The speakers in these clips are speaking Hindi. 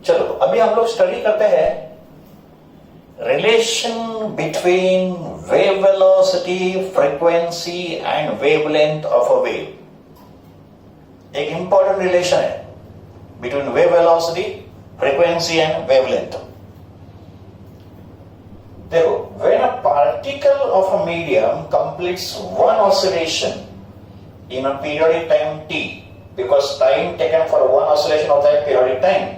चलो अभी हम लोग स्टडी करते हैं relation between wave velocity, frequency and wavelength of a wave. एक इंपॉर्टेंट रिलेशन है between wave velocity, frequency and wavelength. देखो, when a particle of a medium completes one oscillation in a periodic time t, because time taken for one oscillation होता है periodic time,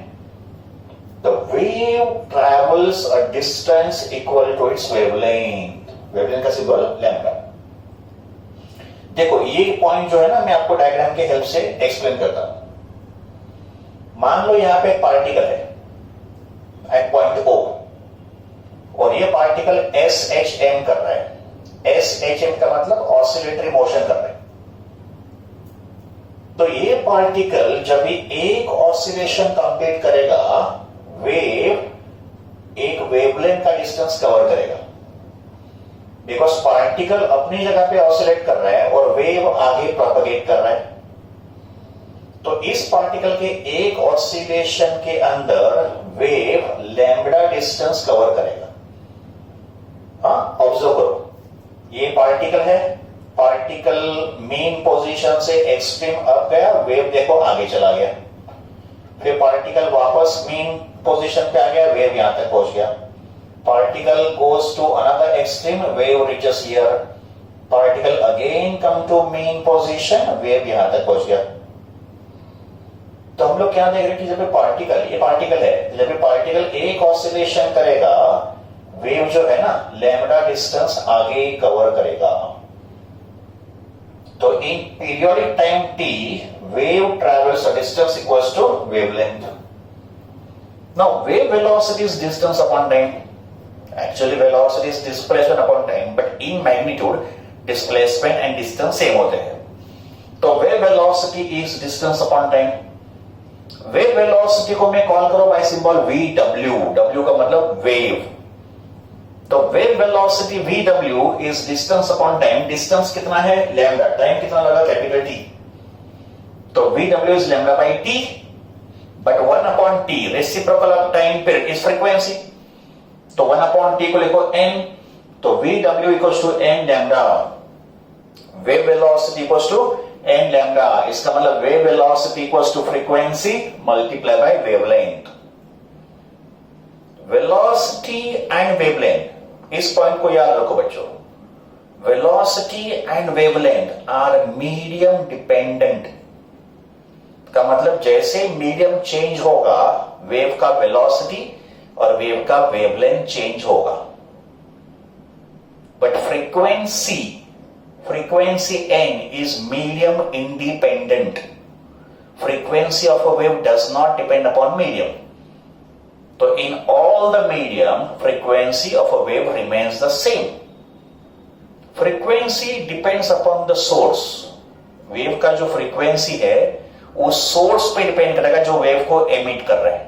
the wave travels a distance equal to its wavelength। wavelength का सिंबल लैम्डा। देखो ये पॉइंट जो है ना, मैं आपको डायग्राम के हेल्प से एक्सप्लेन करता हूं। मान लो यहां पे पार्टिकल है एट पॉइंट O, और ये पार्टिकल SHM कर रहा है। SHM का मतलब ऑसिलेटरी मोशन कर रहा है। तो ये पार्टिकल जब भी एक ऑसिलेशन कंप्लीट करेगा, वेव एक वेवलेंथ का डिस्टेंस कवर करेगा, बिकॉज पार्टिकल अपनी जगह पे ऑसिलेट कर रहा है और वेव आगे प्रोपगेट कर रहा है। तो इस पार्टिकल के एक ऑसिलेशन के अंदर वेव लैम्बडा डिस्टेंस कवर करेगा। ऑब्जर्व करो, ये पार्टिकल है, पार्टिकल मेन पोजीशन से एक्सट्रीम अप गया, वेव देखो आगे चला गया। फिर पार्टिकल वापस मेन पोजीशन पे आ गया, वेव यहां तक पहुंच गया। Particle goes to another extreme, wave reaches here. Particle again come to mean position, wave यहां तक पहुंच गया। तो हम लोग क्या देख रहे हैं कि जब पार्टिकल, ये पार्टिकल है, जब पार्टिकल एक ऑसिलेशन करेगा, वेव जो है ना लैम्डा डिस्टेंस आगे कवर करेगा। तो in periodic time t, wave travels a distance equals to wavelength. Now wave velocity is distance upon time. Actually velocity is displacement upon time, but in magnitude displacement and distance same होते हैं। तो wave velocity is distance upon time. Wave velocity को मैं कॉल करो बाय सिंबल VW। W का मतलब वेव। तो wave velocity VW is distance upon time. Distance कितना है? लैम्डा। टाइम कितना लगा? Capital T। तो VW is lambda by T, but 1 upon T reciprocal of time period is frequency. तो 1 अपॉन T को लिखो N, तो VW equals to N lambda. Wave velocity equals to N lambda. इसका मतलब wave velocity equals to frequency multiply by wavelength. Velocity and wavelength, इस पॉइंट को याद रखो बच्चों। Velocity and wavelength are medium dependent. का मतलब जैसे मीडियम चेंज होगा, वेव का वेलोसिटी और वेव का वेवलेंथ चेंज होगा। But frequency n is medium independent. Frequency of a wave does not depend upon medium. So in all the medium, frequency of a wave remains the same. Frequency depends upon the source. Wave का जो फ्रीक्वेंसी है उस सोर्स पे डिपेंड करेगा जो वेव को एमिट कर रहा है।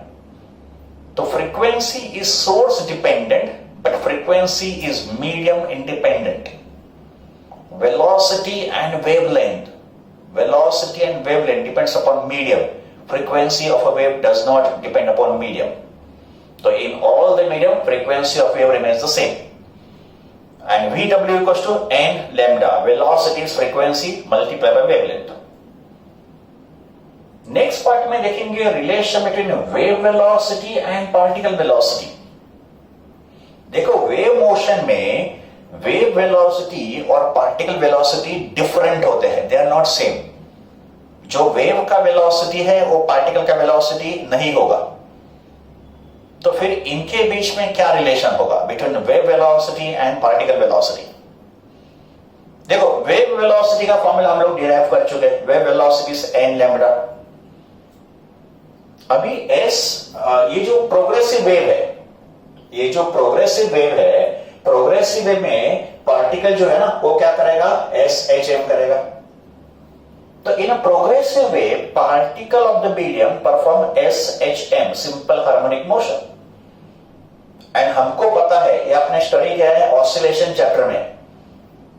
तो frequency is source dependent, but frequency is medium independent. Velocity and wavelength. Velocity and wavelength depends upon medium. Frequency of a wave does not depend upon medium. So in all the medium, frequency of wave remains the same. And VW equals to N lambda. Velocity is frequency multiplied by wavelength. Next part में देखेंगे relation between wave velocity and particle velocity. देखो wave motion में वेव वेलोसिटी और पार्टिकल वेलोसिटी डिफरेंट होते हैं, दे आर नॉट सेम। जो वेव का वेलोसिटी है वो पार्टिकल का वेलोसिटी नहीं होगा। तो फिर इनके बीच में क्या रिलेशन होगा between wave velocity and particle velocity? देखो, वेव वेलोसिटी का फॉर्मूला हम लोग डिराइव कर चुके हैं। Wave velocity is n lambda. अभी s, ये जो प्रोग्रेसिव वेव है, ये जो प्रोग्रेसिव वेव है, प्रोग्रेसिव वेव में पार्टिकल जो है ना वो क्या करेगा? SHM करेगा। तो in a progressive wave, particle of the medium perform SHM, simple harmonic motion. And हमको पता है, ये आपने स्टडी किया है ऑसिलेशन चैप्टर में।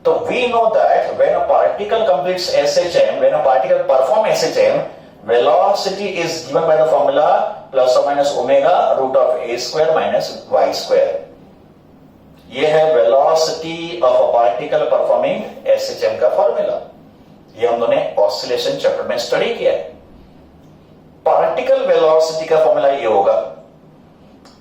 तो we know that when a particle completes SHM, when a particle perform SHM, velocity is given by the formula plus और minus omega root of a square minus y square. ये है velocity of a particle performing SHM का फॉर्मूला। ये हम दोनों ने ऑसिलेशन चैप्टर में स्टडी किया है। पार्टिकल वेलोसिटी का फॉर्मूला ये होगा।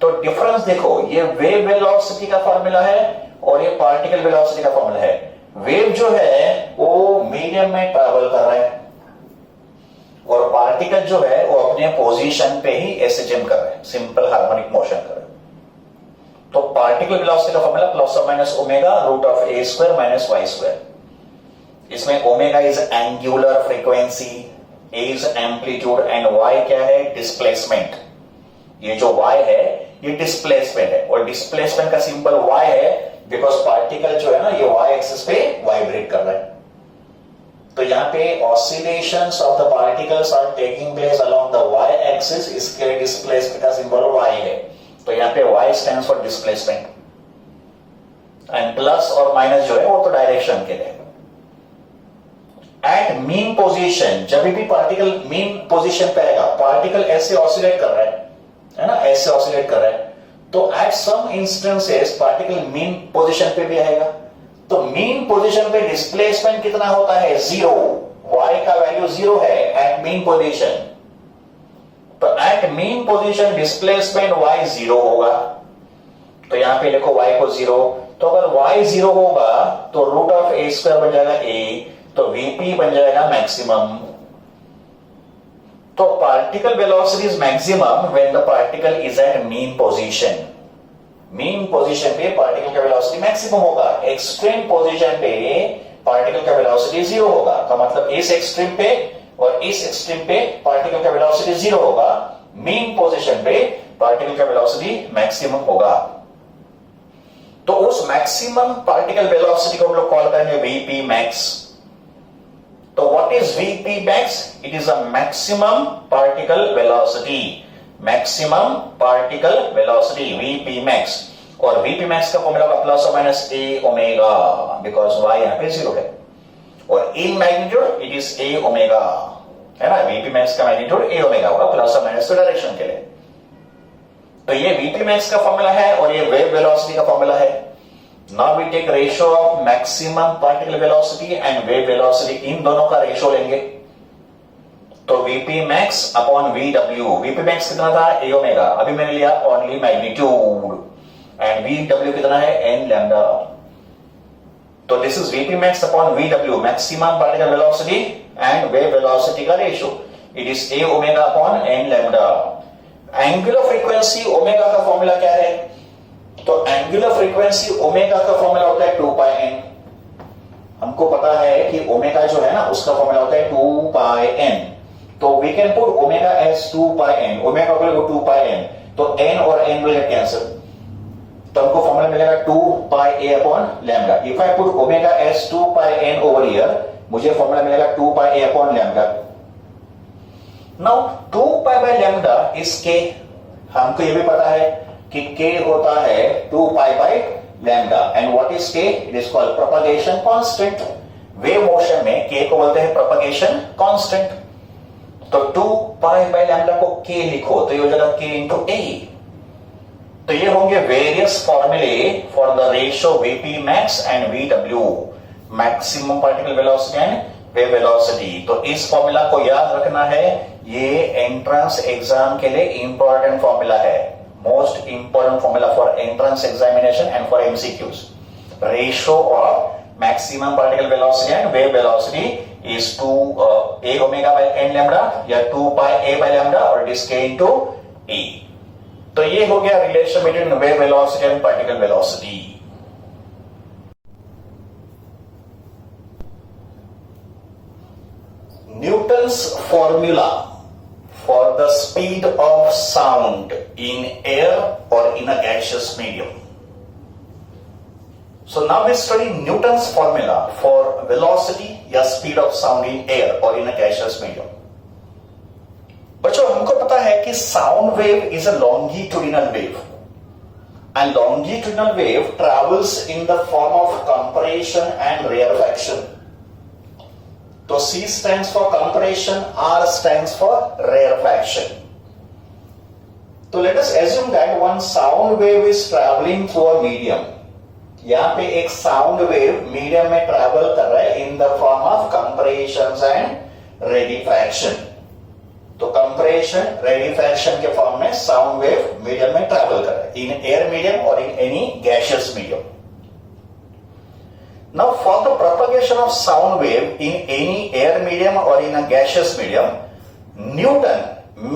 तो डिफरेंस देखो, ये वेव वेलोसिटी का फॉर्मूला है और ये पार्टिकल वेलोसिटी का फॉर्मूला है। वेव जो है वो मीडियम में ट्रैवल कर रहा है और पार्टिकल जो है वो अपने पोजीशन पे ही एसएचएम कर रहे हैं, सिंपल हार्मोनिक मोशन कर रहे हैं। तो पार्टिकल वेलोसिटी का फॉर्मूला प्लस और minus omega root of a square minus y square. इसमें omega is angular frequency, a is amplitude and y क्या है, डिस्प्लेसमेंट। ये जो वाई है ये डिस्प्लेसमेंट है और डिस्प्लेसमेंट का सिंबल वाई है बिकॉज पार्टिकल जो है ना ये वाई एक्सिस पे वाइब्रेट कर रहा है। तो यहां पे oscillations of the particles are taking place along the y axis, इसके डिस्प्लेसमेंट का सिंबल वाई है। तो यहां पे y stands for displacement and plus और माइनस जो है वो तो डायरेक्शन के लिए। एट मीन पोजीशन, जब भी पार्टिकल मीन पोजीशन पे आएगा, पार्टिकल ऐसे ऑसिलेट कर रहा है ना, ऐसे ऑसिलेट कर रहा है, तो at some instances particle mean position पे भी आएगा। तो मीन पोजीशन पे डिस्प्लेसमेंट कितना होता है, 0। y का वैल्यू 0 है एट मीन पोजीशन। तो at mean position displacement y 0 होगा। तो यहां पे लिखो y को 0। तो अगर y 0 होगा तो रूट ऑफ ए स्क्वायर बन जाएगा a, तो vp बन जाएगा मैक्सिमम। तो particle velocity is maximum when the particle is at mean position. Mean position पे पार्टिकल का वेलोसिटी मैक्सिमम होगा, एक्सट्रीम पोजीशन पे पार्टिकल का वेलोसिटी 0 होगा। तो मतलब इस एक्सट्रीम पे और इस एक्सट्रीम पे पार्टिकल का वेलोसिटी 0 होगा, मीन पोजीशन पे पार्टिकल का वेलोसिटी मैक्सिमम होगा। तो उस मैक्सिमम पार्टिकल वेलोसिटी को हम लोग कॉल करेंगे वीपी मैक्स। तो what is VP max? It is a maximum particle velocity, maximum particle velocity V P max. और वीपी मैक्स का फॉर्मूला का प्लस और माइनस ए ओमेगा, बिकॉज वाई यहां पे 0 है। और in magnitude it is A omega, है ना, वीपी मैक्स का मैग्नीट्यूड ए ओमेगा होगा, प्लस और माइनस के डायरेक्शन के लिए। तो ये वीपी मैक्स का फॉर्मूला है और ये वेव वेलोसिटी का फॉर्मूला है। Now we take ratio of maximum particle velocity and wave velocity, इन दोनों का रेशियो लेंगे। तो वीपी मैक्स अपॉन वी डब्ल्यू, वीपी मैक्स कितना था, ए ओमेगा, अभी मैंने लिया ओनली मैग्नीट्यूड, एंड वी डब्ल्यू कितना है, एन लैम्डा। तो this is VP max upon v डब्ल्यू, maximum particle velocity and wave velocity का ratio. It is A omega upon N lambda. Angular frequency omega का फॉर्मूला क्या है? तो एंगुलर फ्रीक्वेंसी ओमेगा का फॉर्मूला होता है 2 पाई एन। हमको पता है कि ओमेगा जो है ना उसका फॉर्मूला होता है 2 पाई एन। तो we can put omega as 2 pi n, omega को 2 पाई एन, तो एन और एन विल गेट कैंसिल। तो हमको फॉर्मूला मिलेगा 2 pi a upon lambda. If I put omega as 2 pi n over here, मुझे फॉर्मूला मिलेगा 2 pi a upon lambda. Now 2 pi by lambda is k. हमको ये भी पता है कि k होता है 2 pi by lambda, and what is k? It is called propagation constant. Wave motion में k को बोलते हैं प्रोपगेशन कांस्टेंट। तो 2 पाई बाय लैम्डा को k लिखो तो ये हो जाएगा k इंटू a। तो ये होंगे वेरियस फॉर्मूले for the ratio VP max and v डब्ल्यू, maximum particle velocity and wave velocity. तो इस फॉर्मूला को याद रखना है, ये एंट्रेंस एग्जाम के लिए इंपॉर्टेंट फॉर्मूला है, most important formula for entrance examination and for MCQs. Ratio of maximum particle velocity and wave velocity is 2 a omega by n lambda या 2 pi a by lambda और it is k into e। तो ये हो गया relation between wave velocity and particle velocity. Newton's formula for the speed of sound in air or in a gaseous medium. So now we study Newton's formula for velocity या speed of sound in air or in a gaseous medium. बच्चों हमको पता है कि sound wave is a longitudinal wave and longitudinal wave travels in the form of compression and rarefaction. तो C stands for compression, R stands for rarefaction. तो let us assume that one sound wave is travelling through a medium. यहां पे एक साउंड वेव मीडियम में ट्रैवल कर रहा है in the form of compression and rarefaction. तो कंप्रेशन रेडिफैक्शन के फॉर्म में साउंड वेव मीडियम में ट्रैवल कर रहा है इन एयर मीडियम और in any gaseous medium. Now for the propagation of sound wave in any air medium or in a gaseous medium, Newton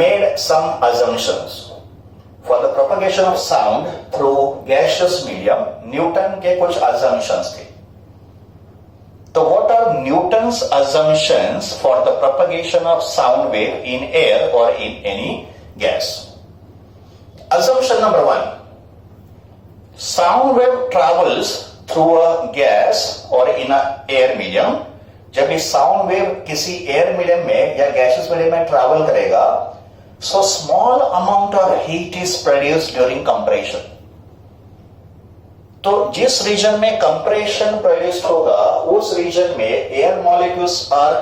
made some assumptions. For the propagation of sound through gaseous medium, Newton के कुछ assumptions थे. So what are Newton's assumptions for the propagation of sound wave in air or in any gas? Assumption number 1. Sound wave travels through a gas or in a air medium. जब ये साउंड वेव किसी एयर मीडियम में या गैसियस मीडियम में ट्रैवल करेगा, so small amount of heat is produced during compression. तो जिस रीजन में कंप्रेशन प्रोड्यूस होगा उस रीजन में air molecules are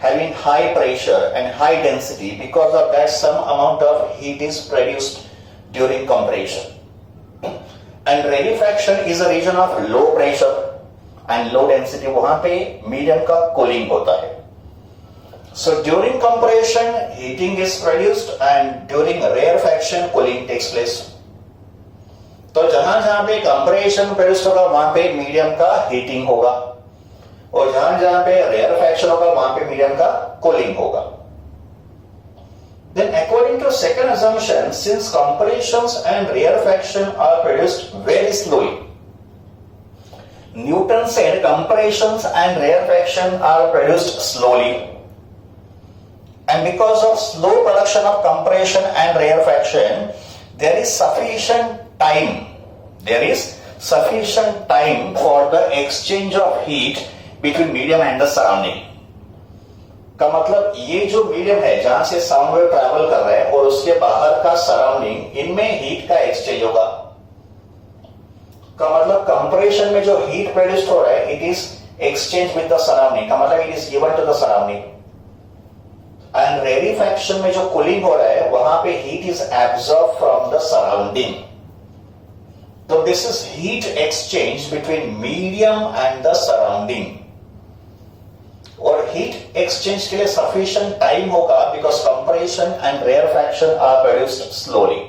having high pressure and high density. Because of that, some amount of heat is produced during compression. And rarefaction is a region of low pressure and low density. वहां पे मीडियम का कूलिंग होता है. So during compression, heating is produced and during rarefaction, cooling takes place. तो जहां जहां पे कंप्रेशन प्रोड्यूस होगा वहां पे मीडियम का हीटिंग होगा और जहां जहां पे rarefaction होगा वहां पे मीडियम का कूलिंग होगा. Then according to second assumption, since compressions and rarefaction are produced very slowly, Newton said compressions and rarefaction are produced slowly. And because of slow production of compression and rarefaction, there is sufficient time for the exchange of heat between medium and the surrounding. का मतलब ये जो मीडियम है जहां से साउंड वेव ट्रैवल कर रहा है और उसके बाहर का सराउंडिंग, इनमें हीट का एक्सचेंज होगा. का मतलब कंप्रेशन में जो हीट प्रोड्यूस हो रहा है it is exchange with the surrounding. का मतलब it is given to the surrounding. And rarefaction में जो कूलिंग हो रहा है वहां पे heat is absorb from the surrounding. तो this is heat exchange between medium and the surrounding. और हीट एक्सचेंज के लिए सफिशिएंट टाइम होगा because compression and rarefaction are produced slowly.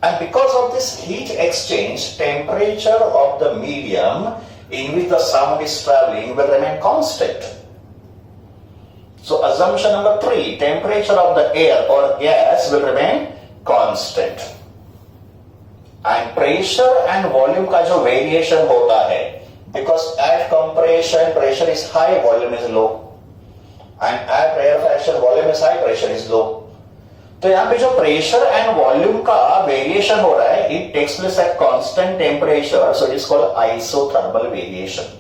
And because of this heat exchange, temperature of the medium in which the sound is traveling will remain constant. So assumption number 3, temperature of the air or gas will remain constant. And pressure and volume का जो variation होता है, because at compression pressure is high, volume is low, and at rarefaction volume is high, pressure is low. तो यहाँ पे जो प्रेशर एंड वॉल्यूम का वेरिएशन हो रहा है, it takes place at constant temperature, so it is called isothermal variation.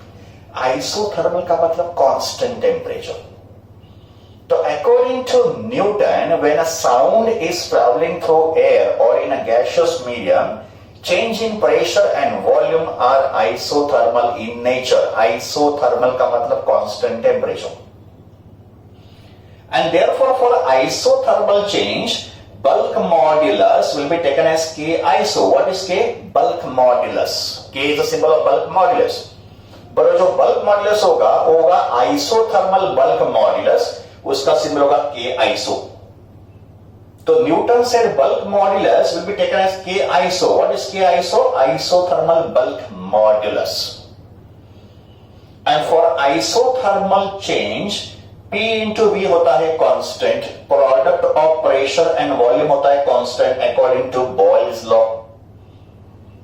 Isothermal का मतलब कांस्टेंट टेम्परेचर. तो according to Newton, when a sound is travelling through air और in a gaseous medium, change in pressure and volume are isothermal in nature. Isothermal का मतलब constant temperature. And therefore, for isothermal change, bulk modulus will be taken as K iso. What is K? Bulk modulus. K is the symbol of bulk modulus. पर जो bulk modulus होगा isothermal bulk modulus, उसका symbol होगा K iso. So Newton said bulk modulus will be taken as K iso. What is K iso? Isothermal bulk modulus. And for isothermal change, P into V होता है constant, product of pressure and volume होता है constant according to Boyle's law.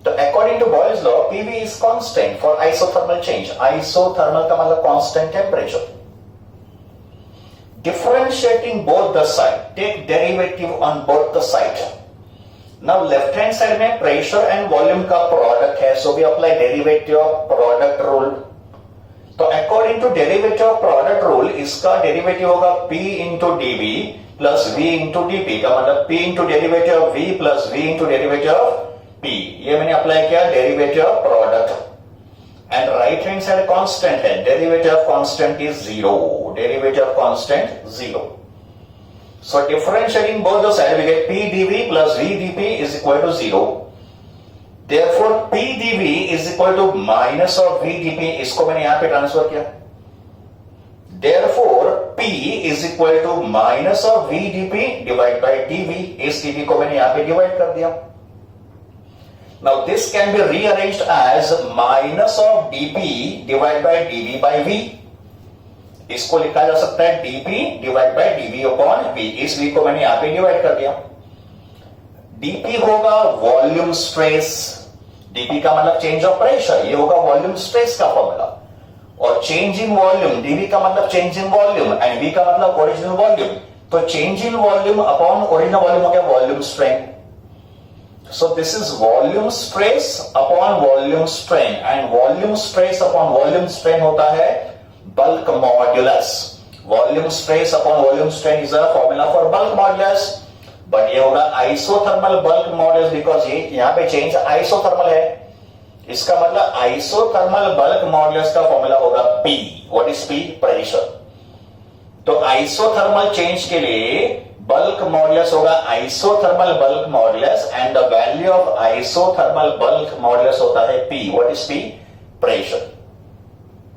तो according to Boyle's law, PV is constant for isothermal change. Isothermal का मतलब constant temperature. Differentiating both the side, take derivative on both the side. Now left hand side में pressure and volume का product है, so we apply derivative of product rule. तो according to derivative of product rule, इसका डेरिवेटिव होगा P into dV plus V into dP. का मतलब P into derivative of V plus V into derivative of P. ये मैंने अप्लाई किया derivative of product. And right hand side constant है, derivative of constant is 0. Derivative of constant 0. So differentiating both the sides, we get P dV plus V dP is equal to 0. Therefore P dV is equal to minus of V dP. इसको मैंने यहाँ पे ट्रांसफर किया. Therefore P is equal to minus of V dP divided by dV. इस dV को मैंने यहाँ पे डिवाइड कर दिया. Now this can be rearranged as minus of dP divided by dV by V. इसको लिखा जा सकता है dP divide by dV upon V. इस V को मैंने यहां पे डिवाइड कर दिया. dP होगा वॉल्यूम स्ट्रेस. dP का मतलब चेंज ऑफ प्रेशर. ये होगा वॉल्यूम स्ट्रेस का फॉर्मूला. और चेंज इन वॉल्यूम, dV का मतलब change in volume and V का मतलब ओरिजिनल वॉल्यूम. तो change in volume upon original volume हो गया volume strain. So this is volume stress upon volume strain and volume stress upon volume strain होता है bulk modulus. Volume stress upon volume strain is a formula for bulk modulus. But ये होगा isothermal bulk modulus because ये यहाँ पे change isothermal है. इसका मतलब isothermal bulk modulus का formula होगा P. What is P? Pressure. तो isothermal change के लिए bulk modulus होगा isothermal bulk modulus and the value of isothermal bulk modulus होता है P. What is P? Pressure.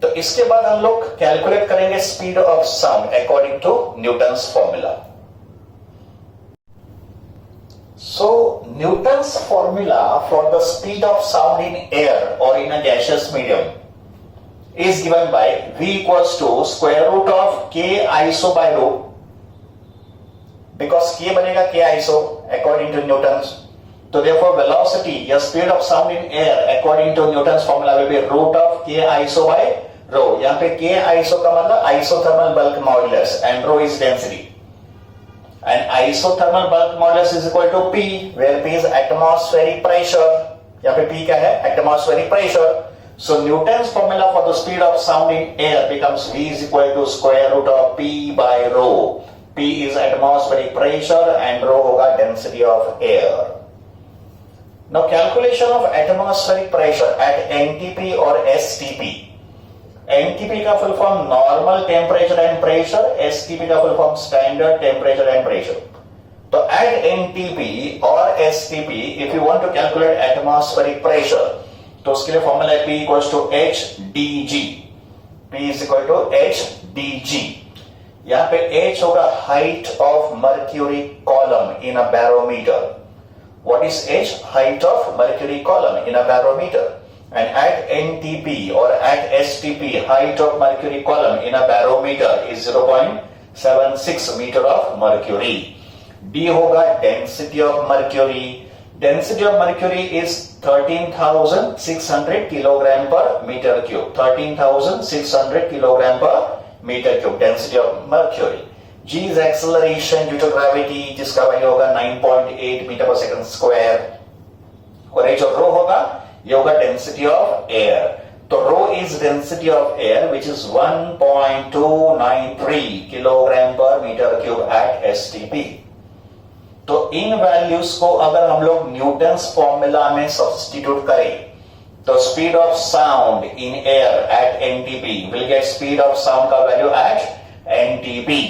तो इसके बाद हम लोग कैलकुलेट करेंगे speed of sound according to Newton's formula. So Newton's formula for the speed of sound in air और in a gaseous medium is given by V equals to square root of K iso by rho. Because K बनेगा K iso according to Newton's. So therefore velocity या speed of sound in air according to Newton's formula will be root of K iso by rho. यहाँ पे K iso का मतलब isothermal bulk modulus and rho is density. And isothermal bulk modulus is equal to P, where P is atmospheric pressure. यहाँ पे P क्या है? Atmospheric pressure. So Newton's formula for the speed of sound in air becomes V is equal to square root of P by rho. P is atmospheric pressure and rho होगा density of air. Now calculation of atmospheric pressure at NTP or STP. NTP का full form normal temperature and pressure, STP का full form standard temperature and pressure. So at NTP or STP, if you want to calculate atmospheric pressure, तो उसके लिए फॉर्मूला है P equals to H D G. P is equal to H D G. यहां पे H होगा height of mercury column in a barometer. What is H? Height of mercury column in a barometer. And at NTP और at STP height of mercury column in a barometer is 0.76 metre of mercury. D होगा density of mercury. Density of mercury is 13,600 kilogram per meter cube. 13,600 kilogram per meter cube. Density of mercury. G is acceleration due to gravity, जिसका वैल्यू होगा 9.8 मीटर पर सेकंड स्क्वायर. और H और rho होगा, ये होगा density of air. तो rho is density of air, which is 1.293 kilogram per meter cube at STP. तो इन वैल्यूज को अगर हम लोग न्यूटन्स फॉर्मूला में सब्स्टिट्यूट करें तो speed of sound in air at NTP will get speed of sound का वैल्यू एट एनटीपी.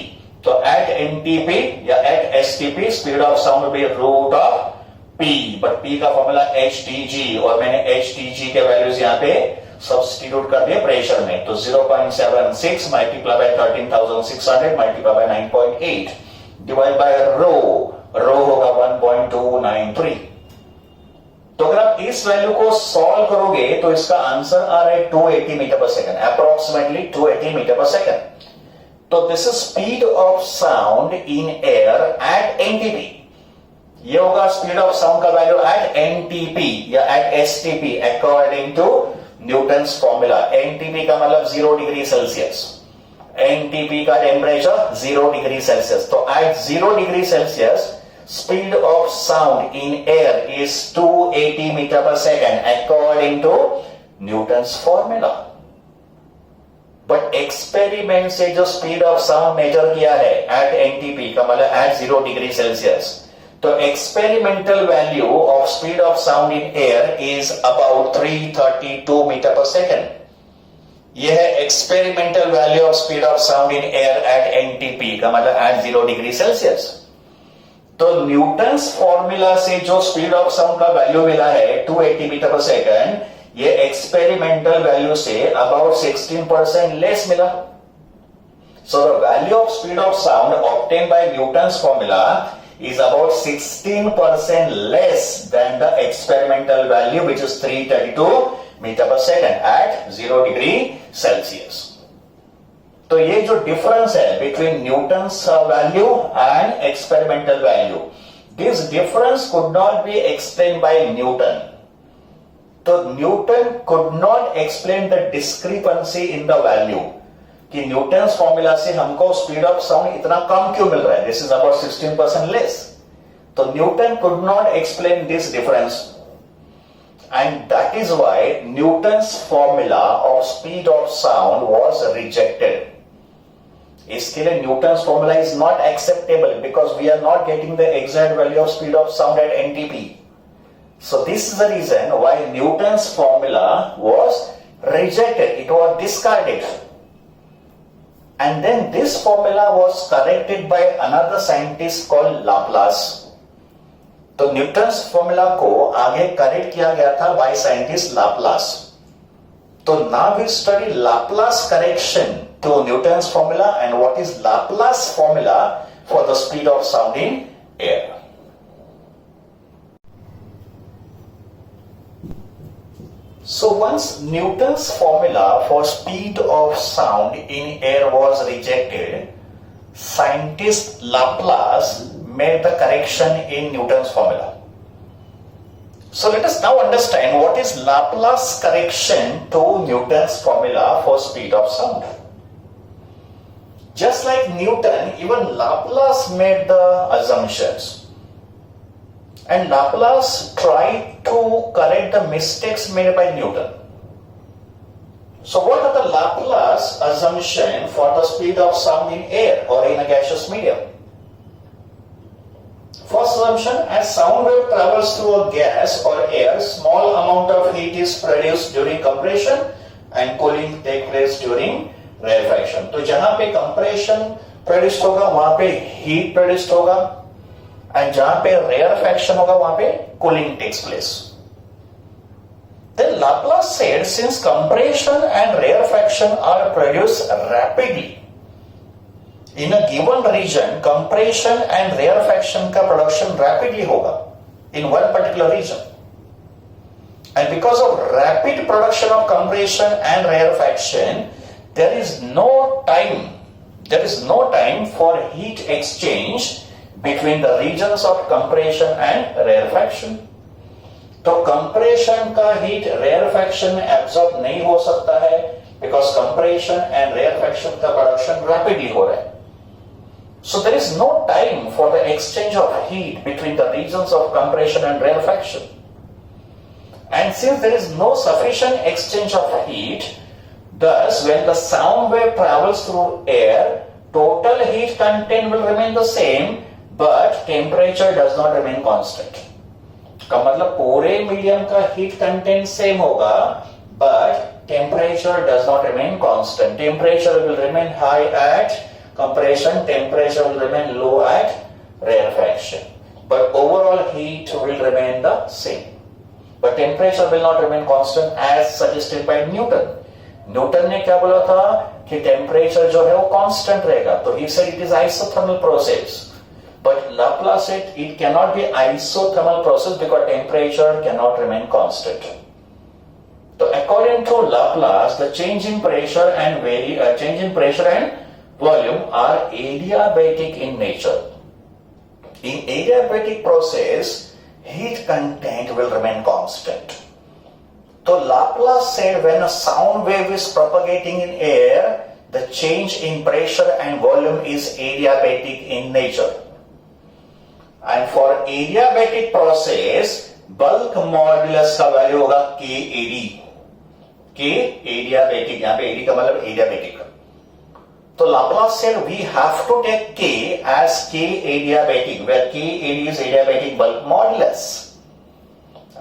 तो एट एनटीपी या at STP speed of sound will be root of P, but P का फॉर्मूला एचटीजी और मैंने एचटीजी के वैल्यूज यहाँ पे सब्स्टिट्यूट कर दिए प्रेशर में. तो 0.76 multiply by 13,600 multiply by 9.8 divide by rho होगा 1.293. तो अगर आप इस वैल्यू को सॉल्व करोगे तो इसका आंसर आ रहा है 280 metre per second, approximately 280 metre per second. तो this is speed of sound in air at NTP. ये होगा स्पीड ऑफ साउंड का वैल्यू एट एनटीपी या at STP according to Newton's formula. NTP का मतलब 0 डिग्री सेल्सियस. एनटीपी का टेम्परेचर 0 डिग्री सेल्सियस. तो at 0 degree Celsius speed of sound in air is 280 meter per second according to Newton's formula. But experiment से जो speed of sound measure किया है at NTP का मतलब at 0 degree Celsius, तो experimental value of speed of sound in air is about 332 meter per second. ये है experimental value of speed of sound in air at NTP का मतलब एट 0 डिग्री सेल्सियस। तो न्यूटन्स फॉर्मूला से जो स्पीड ऑफ साउंड का वैल्यू मिला है 280 मीटर पर सेकंड, ये एक्सपेरिमेंटल वैल्यू से अबाउट 16% लेस मिला। So the value of speed of sound obtain by Newton's formula is about 16% less than the experimental value, which is 332 meter per second at 0 degree Celsius. तो ये जो डिफरेंस है between Newton's value and experimental value, this difference could not be explain by Newton. तो Newton could not explain the discrepancy in the value कि न्यूटन्स फॉर्मूला से हमको स्पीड ऑफ साउंड इतना कम क्यों मिल रहा है, दिस इज अबाउट 16% लेस। तो Newton could not explain this difference and that is why Newton's formula of speed of sound was rejected. इसके लिए Newton's formula is not acceptable because we are not getting the exact value of speed of sound at NTP. So this is the reason why Newton's formula was rejected, it was discarded. And then this formula was corrected by another scientist called Laplace. तो न्यूटन्स फॉर्मूला को आगे करेक्ट किया गया था बाय साइंटिस्ट लाप्लास। तो now we study Laplace correction to Newton's formula and what is Laplace formula for the speed of sound in air. So once Newton's formula for speed of sound in air was rejected, scientist Laplace made the correction in Newton's formula. So let us now understand what is Laplace correction to Newton's formula for speed of sound. Just like Newton, even Laplace made the assumptions. And Laplace tried to correct the mistakes made by Newton. So what are the Laplace assumptions for the speed of sound in air or in a gaseous medium? First assumption, as sound wave travels through a gas or air, small amount of heat is produced during compression and cooling take place during rarefaction. तो जहां पे compression produced होगा वहां पे heat produced होगा, एंड जहां पे rarefaction होगा वहां पे cooling takes place. Then Laplace said since compression and rarefaction are produced rapidly in a given region, compression and rarefaction का production rapidly होगा in one particular region. And because of rapid production of compression and rarefaction, there is no time for heat exchange between the regions of compression and rarefaction. तो compression का heat rarefaction में absorb नहीं हो सकता है because compression and rarefaction का production rapidly हो रहा है. So there is no time for the exchange of heat between the regions of compression and rarefaction. And since there is no sufficient exchange of heat, thus when the sound wave travels through air, total heat content will remain the same, but temperature does not remain constant. का मतलब पूरे मीडियम का हीट कंटेंट सेम होगा, but temperature does not remain constant. Temperature will remain high at compression, temperature will remain low at rarefaction, but overall heat will remain the same. But temperature will not remain constant as suggested by Newton. Newton ने क्या बोला था कि temperature जो है वो constant रहेगा, तो he said it is isothermal process. But Laplace said it cannot be isothermal process because temperature cannot remain constant. So according to Laplace, the change in pressure and volume are adiabatic in nature. In adiabatic process, heat content will remain constant. So Laplace said when a sound wave is propagating in air, the change in pressure and volume is adiabatic in nature. And for adiabatic process, bulk modulus का वैल्यू होगा KAD. K adiabatic, यहाँ पे AD का मतलब adiabatic. तो Laplace said we have to take K as K adiabatic, where KAD is adiabatic bulk modulus.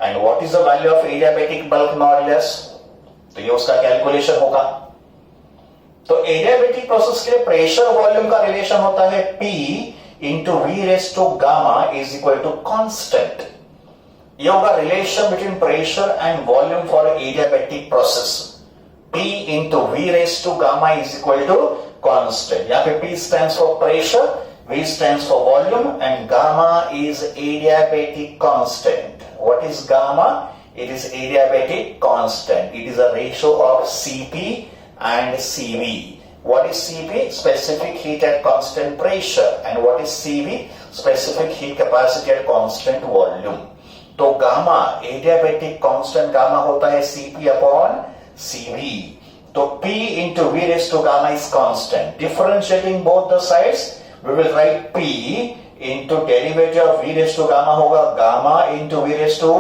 And what is the value of adiabatic bulk modulus? तो ये उसका कैलकुलेशन होगा. तो एडियाबेटिक प्रोसेस के लिए प्रेशर वॉल्यूम का रिलेशन होता है P into V raise to gamma is equal to constant. ये होगा relation between pressure and volume for adiabatic process. P into V raise to gamma is equal to constant. यहां पे P stands for pressure, V stands for volume, and gamma is adiabatic constant. What is gamma? It is adiabatic constant. It is a ratio of Cp and Cv. What is Cp? Specific heat at constant pressure. And what is Cv? Specific heat capacity at constant volume. तो gamma adiabatic constant gamma होता है Cp upon Cv. तो P into V raised to gamma is constant. Differentiating both the sides, we will write P into derivative of V raised to gamma होगा gamma into V raised to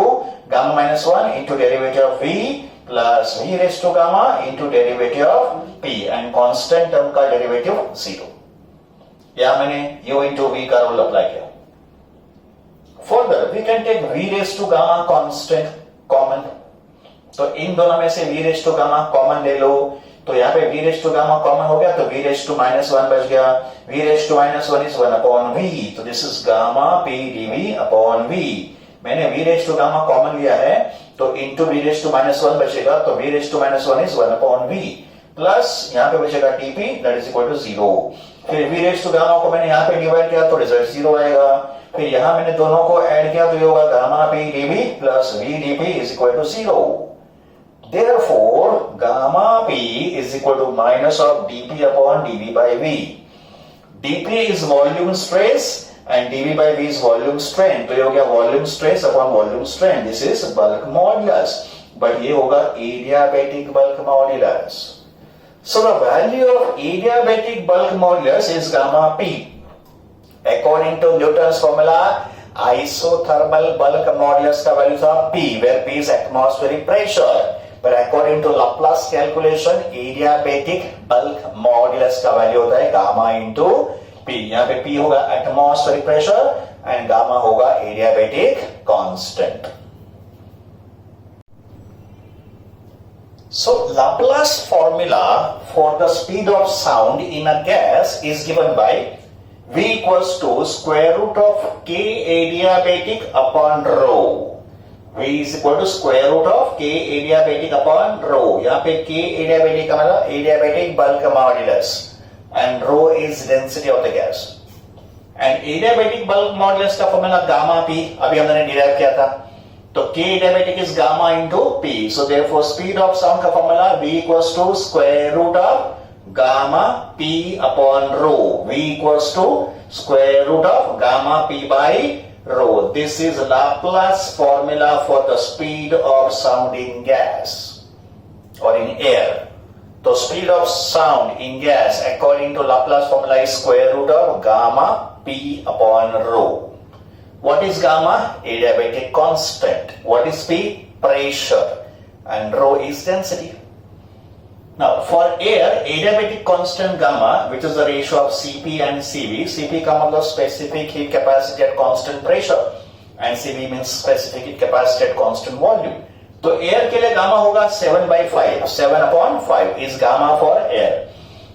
gamma minus 1 into derivative of V plus V raised to gamma into derivative of P and constant term का derivative 0. यहाँ मैंने U into V का रूल अप्लाई किया. Further we can take V raised to gamma constant common. तो इन दोनों में से V raised to gamma common ले लो. तो यहाँ पे V raised to gamma common हो गया तो V raised to minus 1 बच गया. V raised to minus 1 is 1 upon V. तो this is gamma P dV upon V. मैंने V raised to gamma common लिया है तो into V raised to minus 1 बचेगा तो V raised to minus 1 is 1 upon V. Plus यहाँ पे बचेगा dP that is equal to 0. फिर V raised to gamma को मैंने यहाँ पे डिवाइड किया तो रिजल्ट 0 आएगा. फिर यहाँ मैंने दोनों को ऐड किया तो ये होगा gamma P dV plus V dP is equal to 0. Therefore, gamma P is equal to minus of dP upon dV by V. dP is volume stress and dV by V is volume strain. तो ये हो गया volume stress upon volume strain. This is bulk modulus. But ये होगा adiabatic bulk modulus. So the value of adiabatic bulk modulus is gamma P. According to Newton's formula, isothermal bulk modulus का वैल्यू था P, where P is atmospheric pressure. But according to Laplace calculation, adiabatic bulk modulus का वैल्यू होता है गामा इंटू P. यहाँ पे P होगा atmospheric pressure and गामा होगा adiabatic constant. So Laplace formula for the speed of sound in a gas is given by V equals to square root of K adiabatic upon rho. V is equal to square root of K adiabatic upon rho. यहाँ पे K adiabatic का मतलब adiabatic bulk modulus and rho is density of the gas. And adiabatic bulk modulus का फॉर्मूला gamma P अभी हमने डिराइव किया था. तो K adiabatic is gamma into P. So therefore speed of sound का formula V equals to square root of gamma P upon rho. V equals to square root of gamma P by rho. This is Laplace formula for the speed of sound in gas or in air. So speed of sound in gas according to Laplace formula is square root of gamma P upon rho. What is gamma? Adiabatic constant. What is P? Pressure. And rho is density. Now for air, adiabatic constant gamma, which is the ratio of Cp and Cv. Cp का मतलब specific heat capacity at constant pressure and Cv means specific heat capacity at constant volume. तो air के लिए gamma होगा 7/5. 7 upon 5 is gamma for air.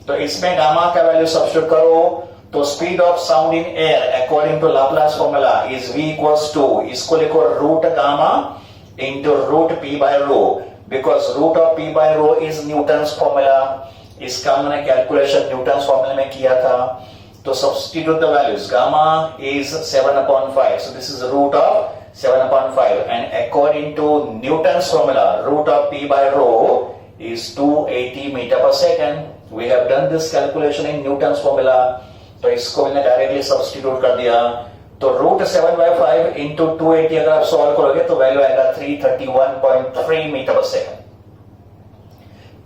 तो इसमें gamma का वैल्यू सब्स्टिट्यूट करो तो speed of sound in air according to Laplace formula is V equals to इसको लिखो root gamma into root P by rho. Because root of P by rho is Newton's formula. इसका मैंने कैलकुलेशन न्यूटन्स फॉर्मूला में किया था. तो substitute the values. Gamma is 7 upon 5. So this is root of 7 upon 5. And according to Newton's formula, root of P by rho is 280 meter per second. We have done this calculation in Newton's formula. तो इसको मैंने डायरेक्टली सब्स्टिट्यूट कर दिया. तो रूट 7/5 इंटू 280 अगर आप सॉल्व करोगे तो वैल्यू आएगा 331.3 मीटर पर सेकंड.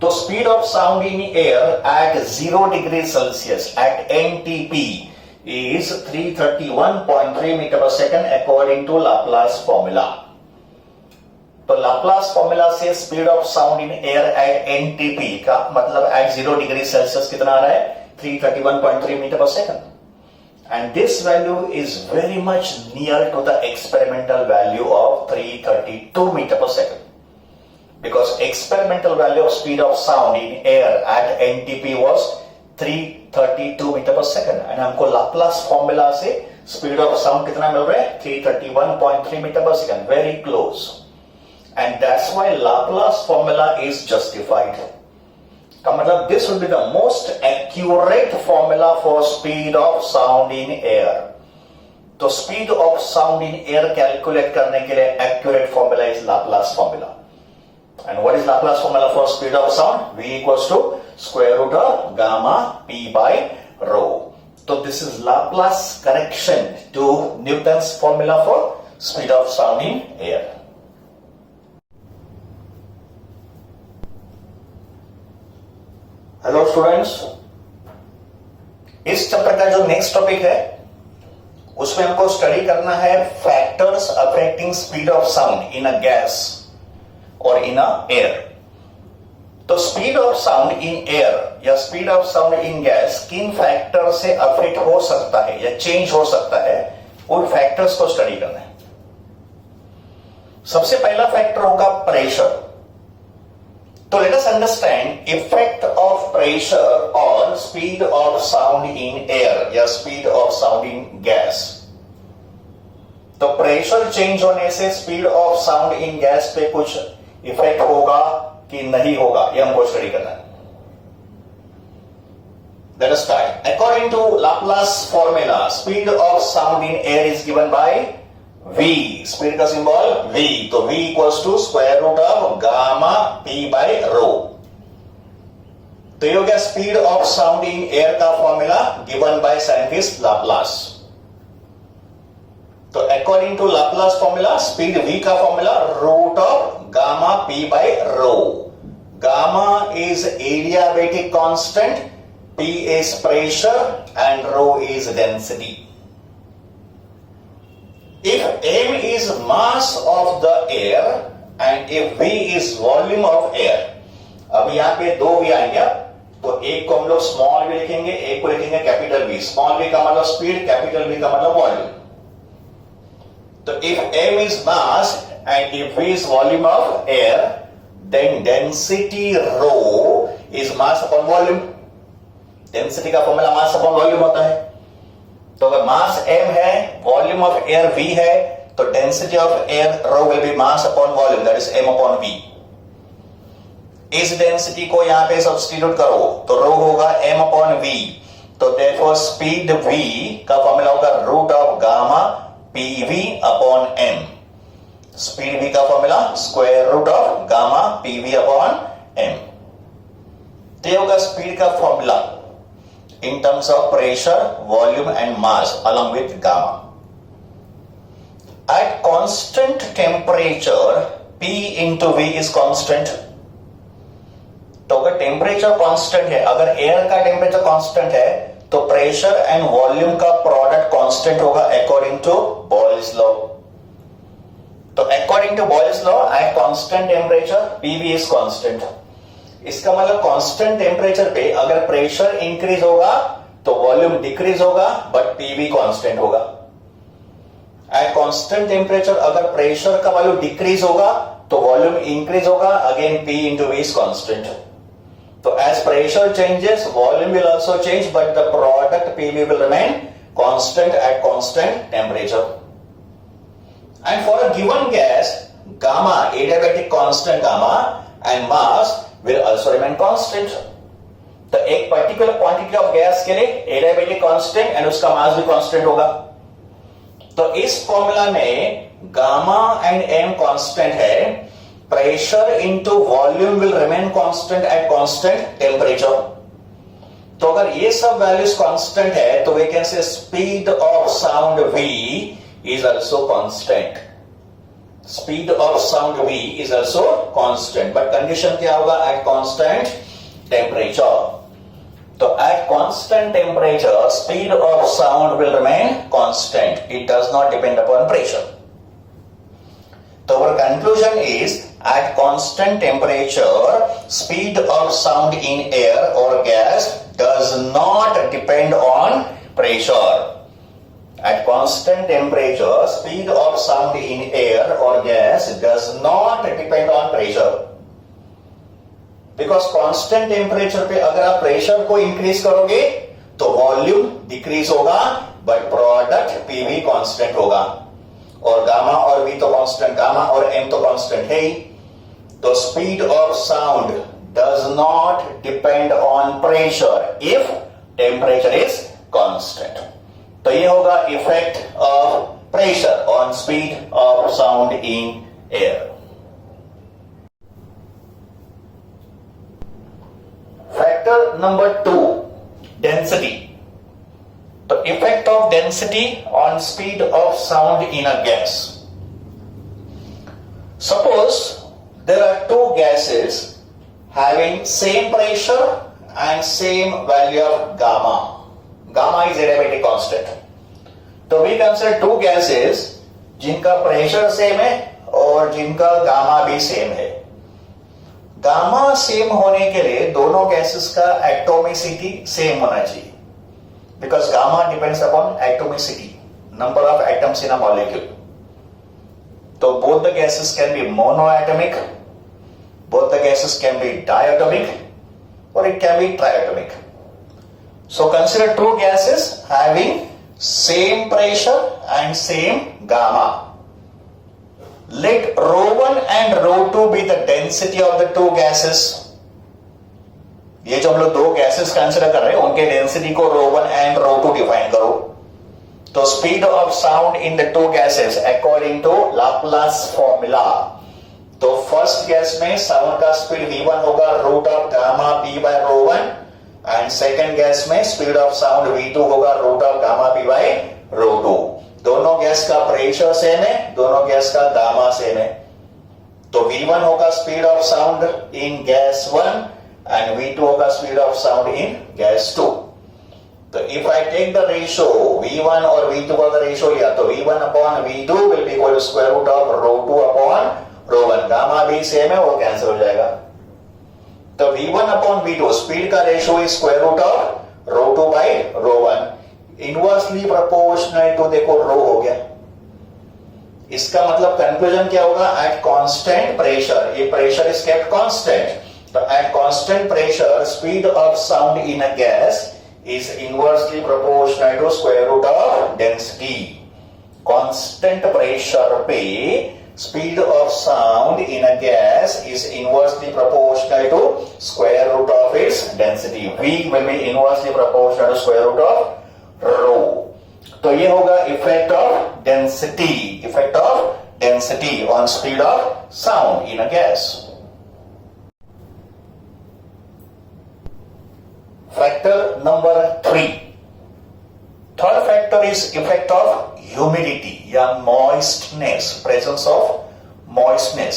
तो speed of sound in air at 0 degree Celsius at NTP is 331.3 metre per second according to Laplace formula. तो लाप्लास फॉर्मूला से speed of sound in air at NTP का मतलब एट 0 डिग्री सेल्सियस कितना आ रहा है? 331.3 metre per second. And this value is very much near to the experimental value of 332 meter per second. because experimental value of speed of sound in air at NTP was 332 metre per second and हमको लाप्लास फॉर्मूला से स्पीड ऑफ साउंड कितना मिल रहा है 331.3 metre per second, very close, and that's why Laplace formula is justified. का मतलब this will be the most accurate formula for speed of sound in air. तो speed of sound in air calculate करने के लिए accurate formula is Laplace formula. And what is Laplace formula for speed of sound? V equals to square root of gamma p by rho. So this is Laplace correction to Newton's formula for speed of sound in air. Hello students. इस चैप्टर का जो नेक्स्ट टॉपिक है उसमें हमको स्टडी करना है factors affecting speed of sound in a gas और इन एयर। तो speed of sound in air या speed of sound in gas किन फैक्टर से अफेक्ट हो सकता है या चेंज हो सकता है, उन फैक्टर्स को स्टडी करना है। सबसे पहला फैक्टर होगा प्रेशर। तो let us understand effect of pressure on speed of sound in air या speed of sound in gas. तो प्रेशर चेंज होने से speed of sound in gas पे कुछ इफेक्ट होगा कि नहीं होगा, यह हमको स्टडी करना है। Let us start. According to Laplace formula, speed of sound in air is given by V. Speed का सिंबल V. तो V equals to square root of gamma p by rho. तो ये हो गया speed of sound in air का formula given by scientist Laplace. तो according to Laplace formula speed V का formula root of gamma p by rho. Gamma is adiabatic constant, P is pressure and rho is density. If m is mass of the air and if V is volume of air, अब यहां पे दो V आएंगे, तो एक को हम लोग स्मॉल v लिखेंगे, एक को लिखेंगे कैपिटल V। स्मॉल v का मतलब स्पीड, कैपिटल V का मतलब वॉल्यूम। तो if m is mass and if V is volume of air, then density rho is mass upon volume. Density का फॉर्मूला mass upon volume होता है। तो अगर mass m है, volume of air V है, तो density of air rho will be mass upon volume, that is m upon V. इस डेंसिटी को यहां पे सब्स्टिट्यूट करो तो rho होगा m upon V। तो therefore speed V का फॉर्मूला होगा root of gamma PV upon m। Speed V का formula square root of gamma PV upon m। तो ये होगा स्पीड का formula in terms of pressure, volume and mass along with gamma. At constant temperature P into V is constant. तो अगर टेम्परेचर कांस्टेंट है, अगर एयर का टेम्परेचर कांस्टेंट है तो प्रेशर एंड वॉल्यूम का प्रोडक्ट कांस्टेंट होगा अकॉर्डिंग टू बॉयल्स लॉ। तो according to Boyle's law at constant temperature PV is constant. इसका मतलब कांस्टेंट टेम्परेचर पे अगर प्रेशर इंक्रीज होगा तो वॉल्यूम डिक्रीज होगा बट PV कांस्टेंट होगा। एट कांस्टेंट टेम्परेचर अगर प्रेशर का वैल्यू डिक्रीज होगा तो वॉल्यूम इंक्रीज होगा, again P into V is constant. So as pressure changes, volume will also change, but the product PV will remain constant at constant temperature. And for a given gas, gamma, adiabatic constant gamma, and mass will also remain constant. तो एक particular quantity of gas के लिए adiabatic constant and उसका mass भी constant होगा। तो इस फॉर्मूला में gamma and m constant है, pressure into volume will remain constant at constant temperature. तो अगर ये सब वैल्यूज कांस्टेंट है तो we can say speed of sound V is also constant. Speed of sound V is also constant, but condition क्या होगा? At constant temperature. तो at constant temperature, speed of sound will remain constant. It does not depend upon pressure. So our conclusion is at constant temperature, speed of sound in air or gas does not depend on pressure. At constant temperature, speed of sound in air or gas does not depend on pressure. Because constant temperature पे अगर आप प्रेशर को इंक्रीज करोगे तो वॉल्यूम डिक्रीज होगा, बट प्रोडक्ट पी भी कांस्टेंट होगा, और गामा और वी तो कांस्टेंट, गामा और एम तो कांस्टेंट है ही। तो speed of sound does not depend on pressure if temperature is constant. तो ये होगा effect of pressure on speed of sound in air. Factor number 2, density. तो effect of density on speed of sound in a gas. Suppose there are two gases having same pressure and same value of gamma. Gamma is adiabatic constant. तो we consider two gases जिनका प्रेशर सेम है और जिनका गामा भी सेम है। गामा सेम होने के लिए दोनों गैसेस का एटॉमिसिटी सेम होना चाहिए, because gamma depends upon atomicity, number of atoms in a molecule. तो both the gases can be monoatomic, both the gases can be diatomic, or it can be triatomic. So consider two gases having same pressure and same gamma. Let ρ1 and ρ2 be the density of the two gases. ये जो हम लोग दो गैसेस कंसिडर कर रहे हैं उनके डेंसिटी को ρ1 and ρ2 डिफाइन करो। तो speed of sound in the two gases according to Laplace formula. तो फर्स्ट गैस में साउंड का स्पीड v1 होगा root of gamma p by ρ1, and second gas में स्पीड ऑफ साउंड v2 होगा root of gamma p by ρ2। दोनों गैस का प्रेशर सेम है, दोनों गैस का गामा सेम है। तो v1 होगा speed of sound in gas 1 and v2 होगा speed of sound in gas 2। तो if I take the ratio v1 और v2 का रेशियो लिया तो v1 upon v2 will be equal to square root of ρ2 upon ρ1। Gamma भी सेम है, वो कैंसिल हो जाएगा। तो v1 अपॉन v2 स्पीड का ratio is square root of ρ2 by ρ1, inversely proportional to देखो रो हो गया। इसका मतलब कंक्लूजन क्या होगा? एट कांस्टेंट प्रेशर, ये प्रेशर इज केप्ट कांस्टेंट, तो at constant pressure speed of sound in a gas is inversely proportional to square root of density. Constant pressure पे speed of sound in a gas is inversely proportional to square root of its density. V will be inversely proportional to square root of rho. तो ये होगा effect of density on speed of sound in a gas. Factor number 3. Third factor is effect of humidity या moistness, presence of moistness.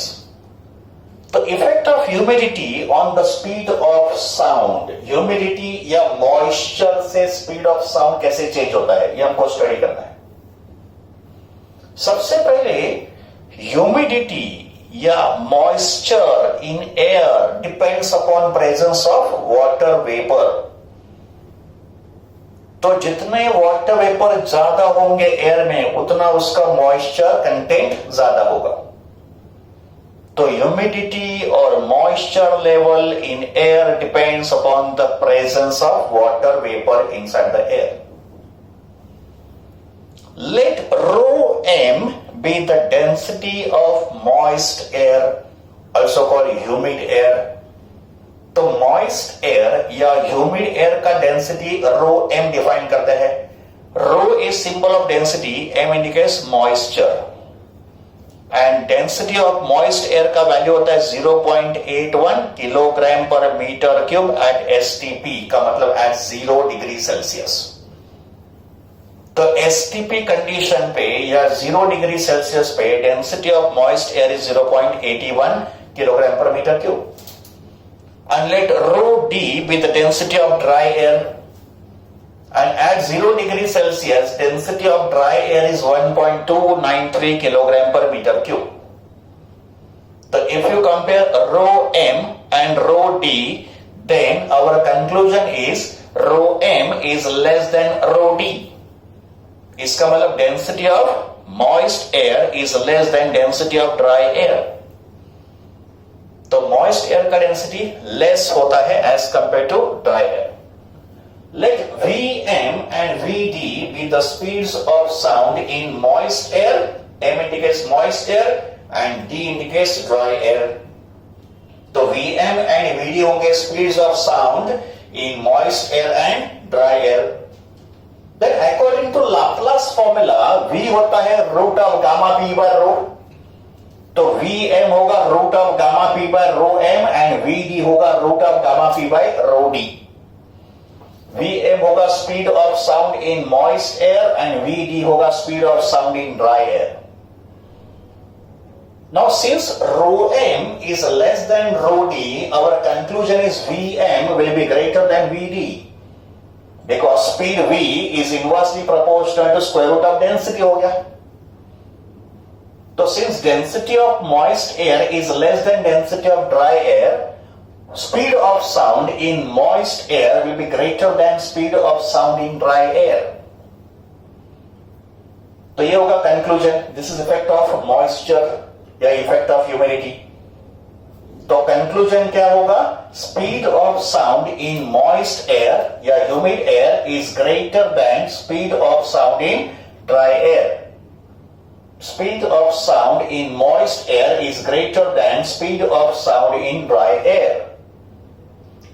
तो effect of humidity on the speed of sound, humidity या moisture से speed of sound कैसे change होता है, ये हमको स्टडी करना है। सबसे पहले humidity या moisture in air depends upon presence of water vapor. तो जितने वाटर वेपर ज्यादा होंगे एयर में उतना उसका मॉइस्चर कंटेंट ज्यादा होगा। तो ह्यूमिडिटी और moisture level in air depends upon the presence of water vapour inside the air. Let ρm be the density of moist air, also called humid air. तो मॉइस्ट एयर या ह्यूमिड एयर का डेंसिटी ρm डिफाइन करते हैं। Rho is symbol of density, m indicates moisture, and density of moist air का वैल्यू होता है 0.81 kilogram per metre cube eight STP, का मतलब एट 0 डिग्री सेल्सियस। तो STP कंडीशन पे या 0 डिग्री सेल्सियस पे density of moist air is 0.81 kilogram per metre cube. And let ρd be the density of dry air, and at 0 degree Celsius density of dry air is 1.293 kilogram per meter cube. So if you compare ρm and ρd, then our conclusion is ρm is less than ρd. इसका मतलब density of moist air is less than density of dry air. तो मॉइस्ट एयर का डेंसिटी लेस होता है as compare to dry air. Let Vm and Vd be the speeds of sound in moist air. M indicates moist air and D indicates dry air. तो Vm and Vd होंगे speeds of sound in moist air and dry air. Then according to Laplace formula, V होता है root of gamma p by rho. तो Vm होगा root of gamma P by rho M and Vd होगा root of gamma P by rho D. Vm होगा speed of sound in moist air and Vd होगा speed of sound in dry air. Now since rho M is less than rho D, our conclusion is Vm will be greater than Vd because speed V is inversely proportional to square root of density हो गया. So since density of moist air is less than density of dry air, speed of sound in moist air will be greater than speed of sound in dry air. तो ये होगा conclusion. This is effect of moisture या effect of humidity. तो conclusion क्या होगा? Speed of sound in moist air या humid air is greater than speed of sound in dry air. Speed of sound in moist air is greater than speed of sound in dry air.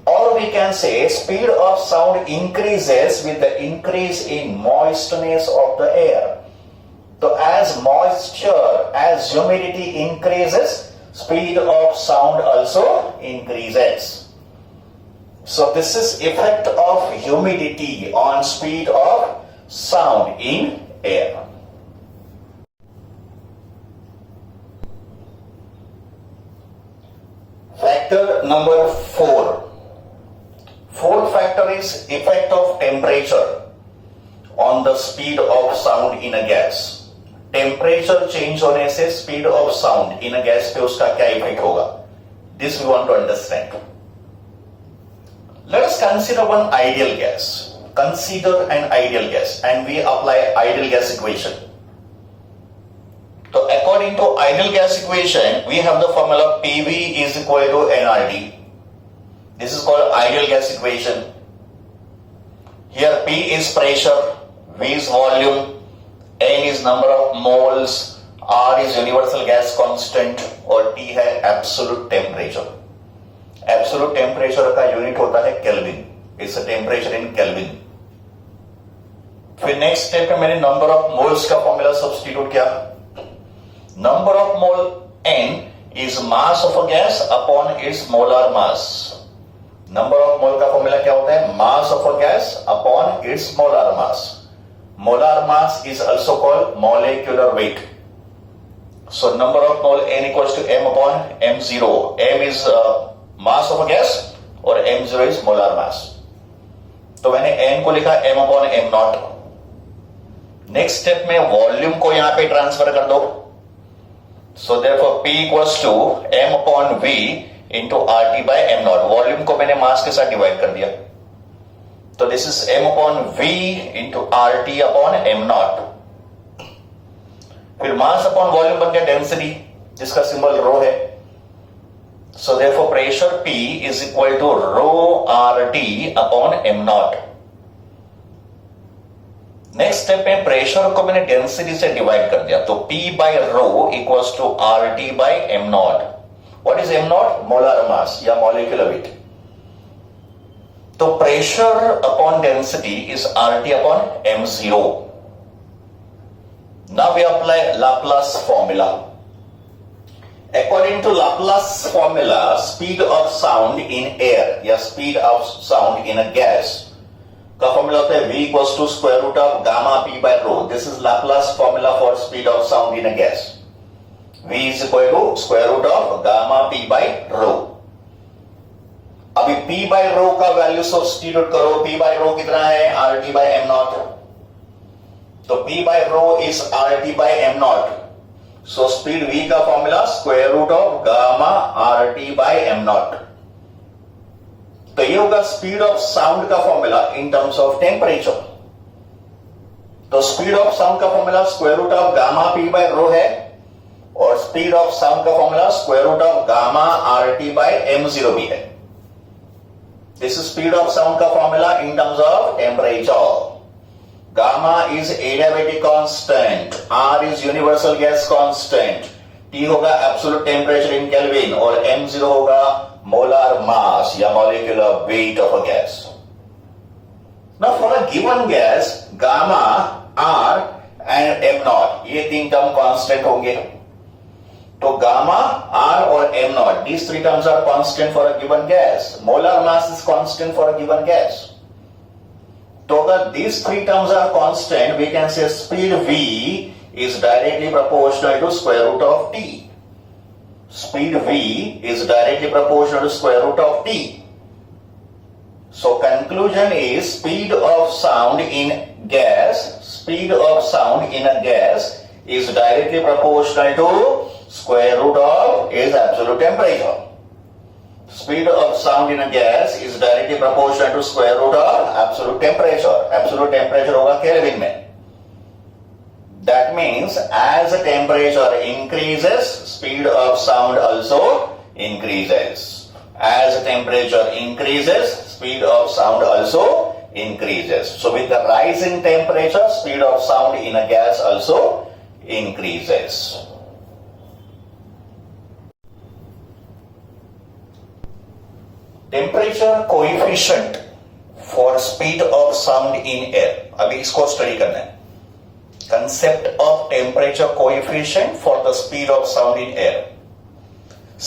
Or we can say speed of sound increases with the increase in moistness of the air. So as moisture, as humidity increases, speed of sound also increases. So this is effect of humidity on speed of sound in air. Factor number 4. Fourth factor is effect of temperature on the speed of sound in a gas. Temperature change होने से speed of sound in a gas पे उसका क्या effect होगा? This we want to understand. Let us consider one ideal gas. Consider an ideal gas and we apply ideal gas equation. So according to ideal gas equation, we have the formula PV is equal to nRT. This is called ideal gas equation. Here P is pressure, V is volume, N is number of moles, R is universal gas constant और T है absolute temperature. Absolute temperature का यूनिट होता है Kelvin. It's a temperature in Kelvin. फिर नेक्स्ट स्टेप में मैंने नंबर ऑफ मोल्स का फॉर्मूला सब्स्टिट्यूट किया. Number of mole N is mass of a gas upon its molar mass. Number of mole का फॉर्मूला क्या होता है? Mass of a gas upon its molar mass. Molar mass is also called molecular weight. So number of mole N equals to M upon M0. M is mass of a gas और M0 is molar mass. तो मैंने N को लिखा M upon M naught. Next step में वॉल्यूम को यहां पे ट्रांसफर कर दो. So therefore P equals to M upon V into RT by M naught. Volume को मैंने मास के साथ डिवाइड कर दिया. तो this is M upon V into RT upon M naught. फिर मास अपॉन वॉल्यूम बन गया डेंसिटी जिसका सिंबल रो है. So therefore pressure P is equal to rho RT upon M naught. Next step में प्रेशर को मैंने डेंसिटी से डिवाइड कर दिया. तो P by rho equals to RT by M naught. What is M naught? Molar mass या मॉलिक्यूलर वेट. तो pressure upon density is RT upon M0. Now we apply Laplace formula. According to Laplace formula, speed of sound in air या speed of sound in a gas का फॉर्मूला होता है V equals to square root of gamma P by rho. This is Laplace formula for speed of sound in a gas. V is equal to square root of gamma P by rho. अभी P by rho का वैल्यू सब्स्टिट्यूट करो. P by rho कितना है? RT by M naught. तो P by rho is RT by M naught. So speed V का formula square root of gamma RT by M naught. तो ये होगा स्पीड ऑफ साउंड का formula in terms of temperature. तो स्पीड ऑफ साउंड का formula square root of gamma P by rho है. और स्पीड ऑफ साउंड का formula square root of gamma R T by M zero भी है. This is speed of sound का formula in terms of temperature. Gamma is adiabatic constant, R is universal gas constant, T होगा एब्सोल्यूट टेम्परेचर इन केल्विन और एम जीरो होगा मोलर मास या molecular weight of a gas. Now for a given gas gamma R and M naught, ये तीन टर्म कांस्टेंट होंगे. तो गामा आर और M naught, these three terms are constant for a given gas. Molar mass is constant for a given gas. तो अगर these three terms are constant, we can say speed v is directly proportional to square root of t. Speed v is directly proportional to square root of t. So conclusion is speed of sound in gas, speed of sound in a gas is directly proportional to square root of is absolute temperature. Speed of sound in a gas is directly proportional to square root of absolute temperature. Absolute temperature होगा केल्विन में. That means as the temperature increases, speed of sound also increases. As the temperature increases, speed of sound also increases. So with the rise in temperature, speed of sound in a gas also increases. Temperature coefficient for speed of sound in air, अभी इसको स्टडी करना है. Concept of temperature coefficient for the speed of sound in air.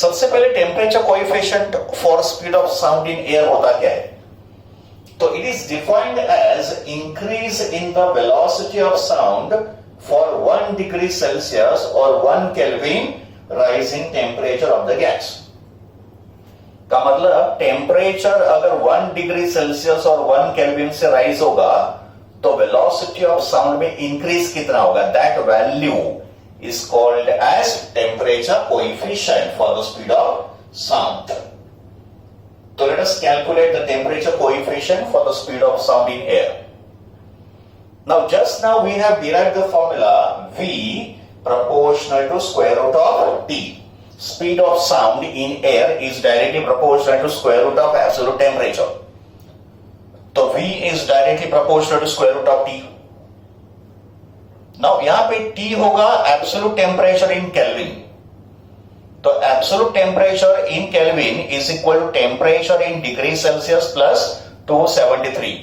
सबसे पहले temperature coefficient for speed of sound in air होता क्या है? तो it is defined as increase in the velocity of sound for 1 degree Celsius और 1 kelvin rise in temperature of the gas. का मतलब टेम्परेचर अगर 1 डिग्री सेल्सियस और 1 केल्विन से राइज होगा तो वेलोसिटी ऑफ साउंड में इंक्रीज कितना होगा? That value is called as temperature coefficient for the speed of sound. तो let us calculate the temperature coefficient for the speed of sound in air. Now just now we have derived the formula V proportional to square root of T. Speed of sound in air is directly proportional to square root of absolute temperature. तो V is directly proportional to square root of T. Now यहां पे T होगा absolute temperature in Kelvin. तो absolute temperature in Kelvin is equal to temperature in degree Celsius plus 273.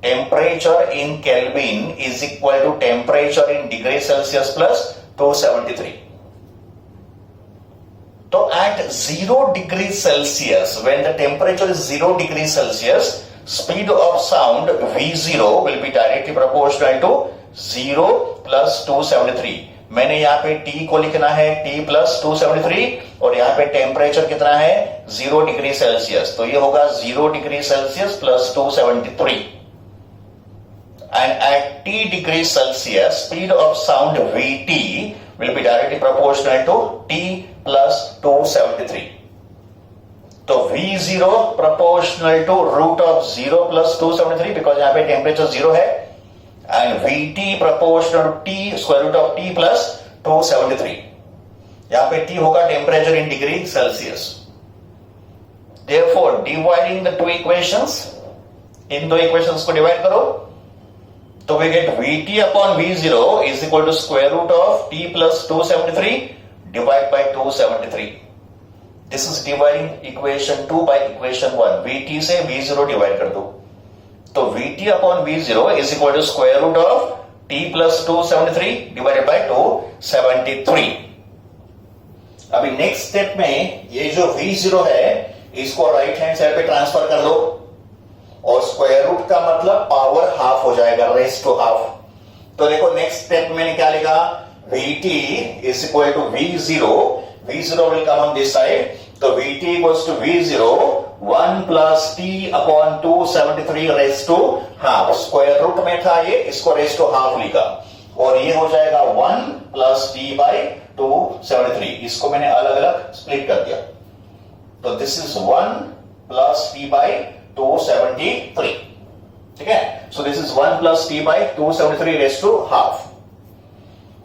Temperature in Kelvin is equal to temperature in degree Celsius plus 273. So at 0 degrees Celsius, when the temperature is 0 degrees Celsius, speed of sound V0 will be directly proportional to 0 plus 273. मैंने यहाँ पे T को लिखना है T plus 273 और यहाँ पे टेम्परेचर कितना है 0 डिग्री सेल्सियस. तो ये होगा 0 degree Celsius plus 273. And at T degree Celsius, speed of sound Vt will be directly proportional to T plus 273. तो V0 proportional to root of 0 plus 273 because यहाँ पे टेम्परेचर 0 है, and Vt proportional to T square root of T plus 273. यहाँ पे T होगा temperature in degree Celsius. Therefore, dividing the two equations, इन दो इक्वेशंस को डिवाइड करो तो we get Vt upon V0 is equal to square root of T plus 273 divided by 273. This is dividing equation 2 by equation 1. Vt से V0 डिवाइड कर दो तो Vt upon V0 is equal to square root of T plus 273 divided by 273. अभी नेक्स्ट स्टेप में ये जो V0 है इसको राइट हैंड साइड पे ट्रांसफर कर दो और स्क्वायर रूट का मतलब पावर हाफ हो जाएगा, रेस टू हाफ. तो देखो नेक्स्ट स्टेप में क्या लिखा? Vt is equal to V0. V0 will come on this side. तो Vt equals to V0 1 plus T upon 273 raise to half. Square root में था ये, इसको रेस टू हाफ लिखा और ये हो जाएगा 1 plus T by 273. इसको मैंने अलग अलग स्प्लिट कर दिया. तो this is 1 plus T by 273. ठीक है. So this is 1 plus T by 273 raise to half.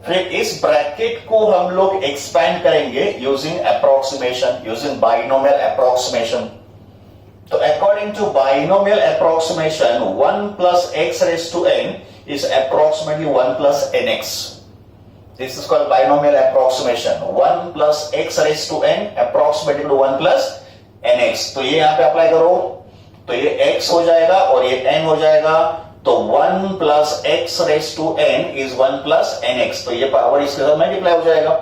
फिर इस ब्रैकेट को हम लोग एक्सपैंड करेंगे using approximation, using binomial approximation. तो according to binomial approximation 1 plus x raised to n is approximately 1 plus nx. This is called binomial approximation. 1 plus x raised to n approximately to 1 plus nx. तो ये यहां पे अप्लाई करो तो ये x हो जाएगा और ये n हो जाएगा. तो 1 plus x raised to n is 1 plus nx. तो ये पावर इसके साथ मल्टीप्लाई हो जाएगा.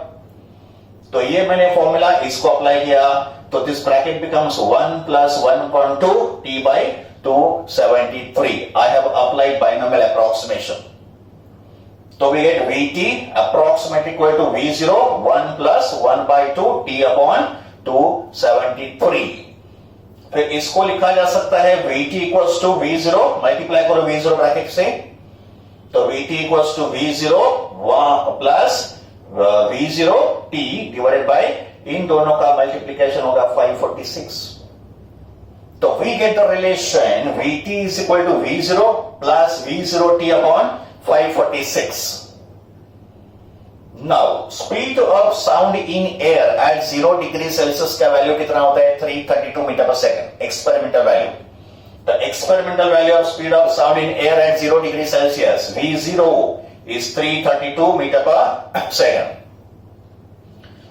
तो ये मैंने फॉर्मूला इसको अप्लाई किया तो this bracket becomes 1 plus 1.2 t by 273. I have applied binomial approximation. So we get Vt approximately equal to V0 1 plus 1 by 2 t upon 273. फिर इसको लिखा जा सकता है Vt equals to V0 multiply करो V0 ब्रैकेट से तो Vt equals to V0 plus V0 t divided by इन दोनों का मल्टीप्लीकेशन होगा 546. तो we get the relation Vt is equal to V0 plus V0 t upon 546. Now, speed of sound in air at 0 degree Celsius का वैल्यू कितना होता है 332 metre per second experimental value. The experimental value of speed of sound in air at 0 degree Celsius V0 is 332 metre per second.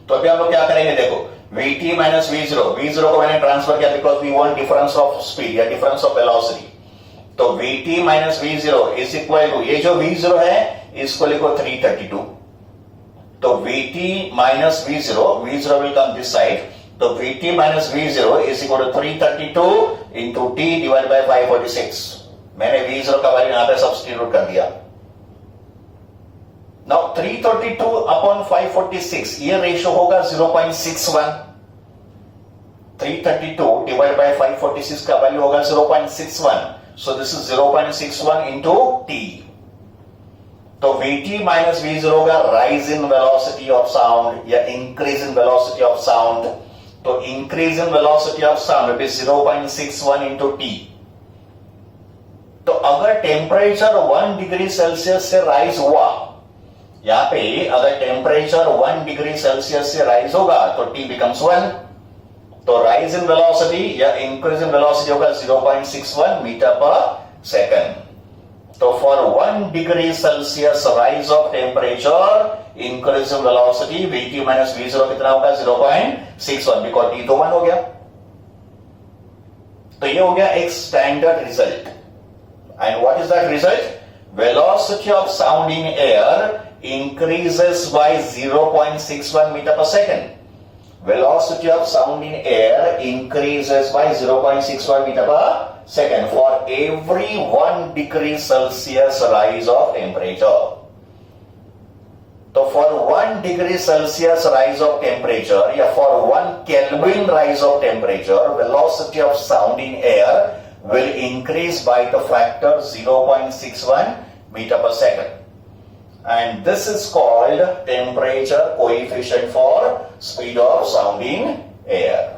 तो अभी हम लोग क्या करेंगे देखो Vt minus V0 को मैंने ट्रांसफर किया because we want difference of speed या डिफरेंस ऑफ वेलोसिटी. तो Vt minus V0 is equal to ये जो V0 है इसको लिखो 332. तो Vt minus V0 will come this side. तो Vt minus V0 is equal to 332 into t divided by 546. मैंने V0 का वैल्यू यहां पे सब्स्टिट्यूट कर दिया. Now 332 upon 546 ये रेशियो होगा 0.61. 332 divided by 546 का वैल्यू होगा 0.61. So this is 0.61 into t. तो Vt minus V0 होगा rise in velocity of sound या increase in velocity of sound. तो increase in velocity of sound will be 0.61 into t. तो अगर टेम्परेचर 1 डिग्री सेल्सियस से राइज हुआ यहां पे अगर टेम्परेचर 1 डिग्री सेल्सियस से राइज होगा तो t becomes 1. तो राइज इन वेलोसिटी या इंक्रीज इन वेलोसिटी होगा 0.61 मीटर पर सेकंड. तो for 1 degree Celsius rise of temperature increase in velocity Vt minus V0 कितना होगा 0.61 बिकॉज t तो 1 हो गया. तो ये हो गया एक standard result. And what is that result? Velocity of sound in air increases by 0.61 meter per second. Velocity of sound in air increases by 0.61 meter per second for every 1 degree Celsius rise of temperature. So for 1 degree Celsius rise of temperature, yeah, for 1 Kelvin rise of temperature, velocity of sound in air will increase by the factor 0.61 meter per second. And this is called temperature coefficient for speed of sound in air.